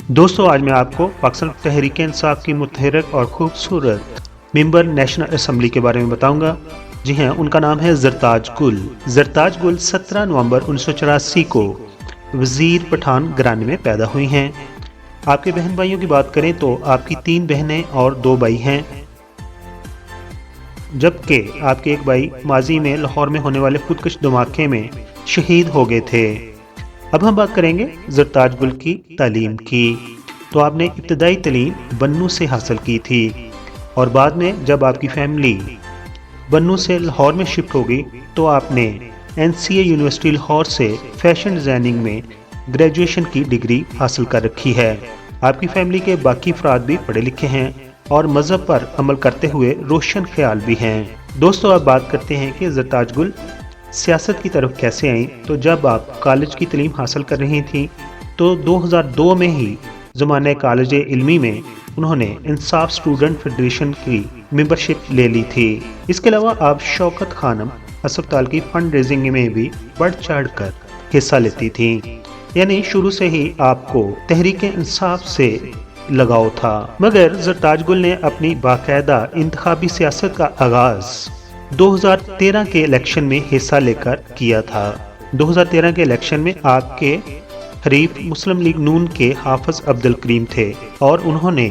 दोस्तों आज मैं आपको पाकिस्तान तहरीक इंसाफ की मुतहरक और खूबसूरत मेंबर नेशनल असम्बली के बारे में बताऊंगा। जी हाँ, उनका नाम है जरताज गुल। जरताज गुल 17 नवंबर 1984 को वजीर पठान घराने में पैदा हुई हैं। आपके बहन भाइयों की बात करें तो आपकी 3 बहनें और 2 भाई हैं, जबकि आपके एक भाई माजी में लाहौर में होने वाले खुदकुश धमाके में शहीद हो गए थे। अब हम बात करेंगे जरताज गुल की तालीम की। तो आपने इब्तदाई तालीम बन्नू से हासिल की थी और बाद में जब आपकी फैमिली बन्नू से लाहौर में शिफ्ट हो गई तो आपने NCA यूनिवर्सिटी लाहौर से फैशन डिज़ाइनिंग में ग्रेजुएशन की डिग्री हासिल कर रखी है। आपकी फैमिली के बाकी अफराद भी पढ़े लिखे हैं और मज़हब पर अमल करते हुए रोशन ख्याल भी हैं। दोस्तों अब बात करते हैं कि जरताज गुल सियासत की तरफ कैसे आई। तो जब आप कॉलेज की तालीम हासिल कर रही थी तो 2002 में ही ज़माने कॉलेज इल्मी में उन्होंने इंसाफ स्टूडेंट फेडरेशन की मेंबरशिप ले ली थी। इसके अलावा आप शौकत खानम अस्पताल की फंड रेजिंग में भी बढ़ चढ़ कर हिस्सा लेती थी, यानी शुरू से ही आपको तहरीक इंसाफ से लगाव था। मगर जरताज गुल ने अपनी बाकायदा इंतखाबी सियासत का आगाज 2013 के इलेक्शन में हिस्सा लेकर किया था। 2013 के इलेक्शन में आपके हरीफ मुस्लिम लीग नून के हाफिज अब्दुल करीम थे और उन्होंने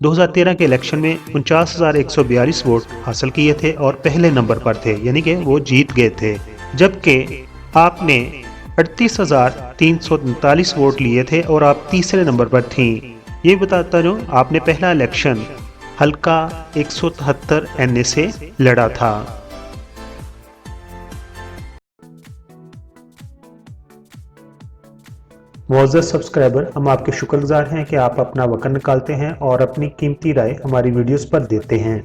2013 के इलेक्शन में 49,142 वोट हासिल किए थे और पहले नंबर पर थे, यानी कि वो जीत गए थे। जबकि आपने 38,339 वोट लिए थे और आप तीसरे नंबर पर थीं। ये बताता हूँ, आपने पहला इलेक्शन हल्का 173 NA से लड़ा था। मुअज़्ज़ज़ सब्सक्राइबर, हम आपके शुक्रगुजार हैं कि आप अपना वक़्त निकालते हैं और अपनी कीमती राय हमारी वीडियोस पर देते हैं।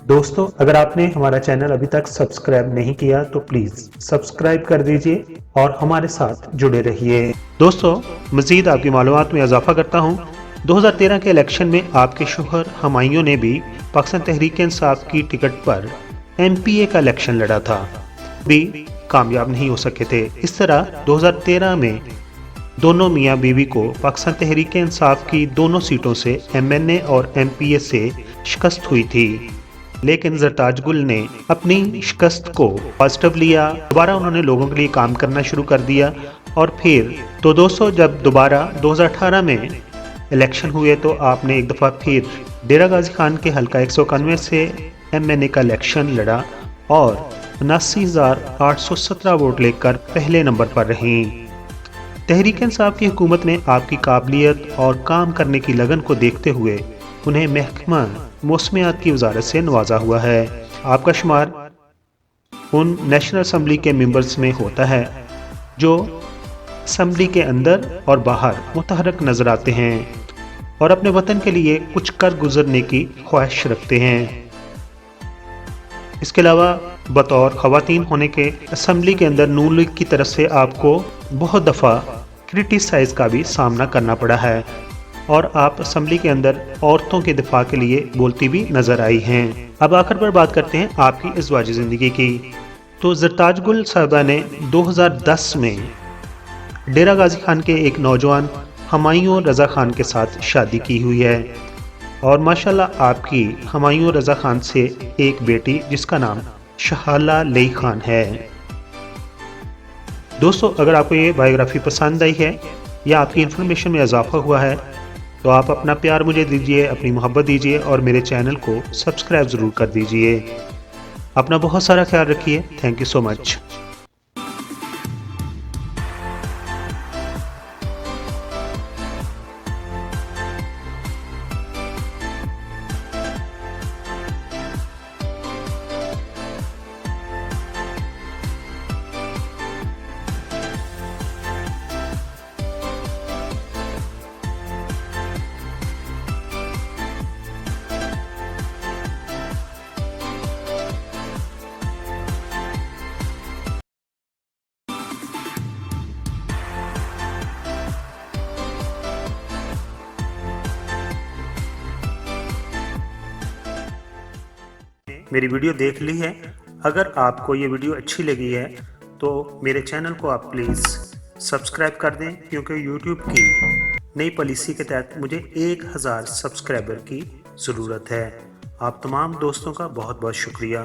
दोस्तों अगर आपने हमारा चैनल अभी तक सब्सक्राइब नहीं किया तो प्लीज़ सब्सक्राइब कर दीजिए और हमारे साथ जुड़े रहिए। दोस्तों मज़ीद आपकी मालूमात में इजाफा करता हूँ, 2013 के इलेक्शन में आपके शोहर हमायूं ने भी पाकिस्तान तहरीक इंसाफ की टिकट पर MPA का इलेक्शन लड़ा था, भी कामयाब नहीं हो सके थे। इस तरह 2013 में दोनों मियाँ बीवी को पाकिस्तान तहरीक इंसाफ की दोनों सीटों से MNA और MPA से शिकस्त हुई थी, लेकिन जरताज गुल ने अपनी शिकस्त को पॉजिटिव लिया। दोबारा उन्होंने लोगों के लिए काम करना शुरू कर दिया और फिर तो दोस्तों जब दोबारा 2018 में इलेक्शन हुए तो आपने एक दफ़ा फिर डेरा गाजी खान के हल्का 191 से MNA का इलेक्शन लड़ा और 79,817 वोट लेकर पहले नंबर पर रहीं। तहरीक इंसाफ की हुकूमत ने आपकी काबिलियत और काम करने की लगन को देखते हुए उन्हें महकमा मौसमियात की वजारत से नवाजा हुआ है। आपका शुमार उन नेशनल असम्बली के मेंबर्स में होता है जो असम्बली के अंदर और बाहर मुतहरक नजर आते हैं और अपने वतन के लिए कुछ कर गुजरने की ख्वाहिश रखते हैं। इसके अलावा बतौर खवातीन होने के असम्बली के अंदर नून लीग की तरफ से आपको बहुत दफ़ा क्रिटिसाइज का भी सामना करना पड़ा है और आप असम्बली के अंदर औरतों के दिफा के लिए बोलती भी नजर आई हैं। अब आखिर पर बात करते हैं आपकी इज़वाजी ज़िंदगी की। तो जरताज गुल साहबा ने 2010 में डेरा गाजी खान के एक नौजवान हमायूं रज़ा खान के साथ शादी की हुई है और माशाल्लाह आपकी हमायूं रज़ा खान से एक बेटी जिसका नाम शहाला लई खान है। दोस्तों अगर आपको ये बायोग्राफी पसंद आई है या आपकी इन्फॉर्मेशन में इजाफा हुआ है तो आप अपना प्यार मुझे दीजिए, अपनी मोहब्बत दीजिए और मेरे चैनल को सब्सक्राइब ज़रूर कर दीजिए। अपना बहुत सारा ख्याल रखिए। Thank you so much. मेरी वीडियो देख ली है। अगर आपको ये वीडियो अच्छी लगी है तो मेरे चैनल को आप प्लीज़ सब्सक्राइब कर दें, क्योंकि YouTube की نئی پالیسی کے تحت مجھے 1000 سبسکرائبر کی ضرورت ہے۔ آپ تمام دوستوں کا بہت بہت شکریہ۔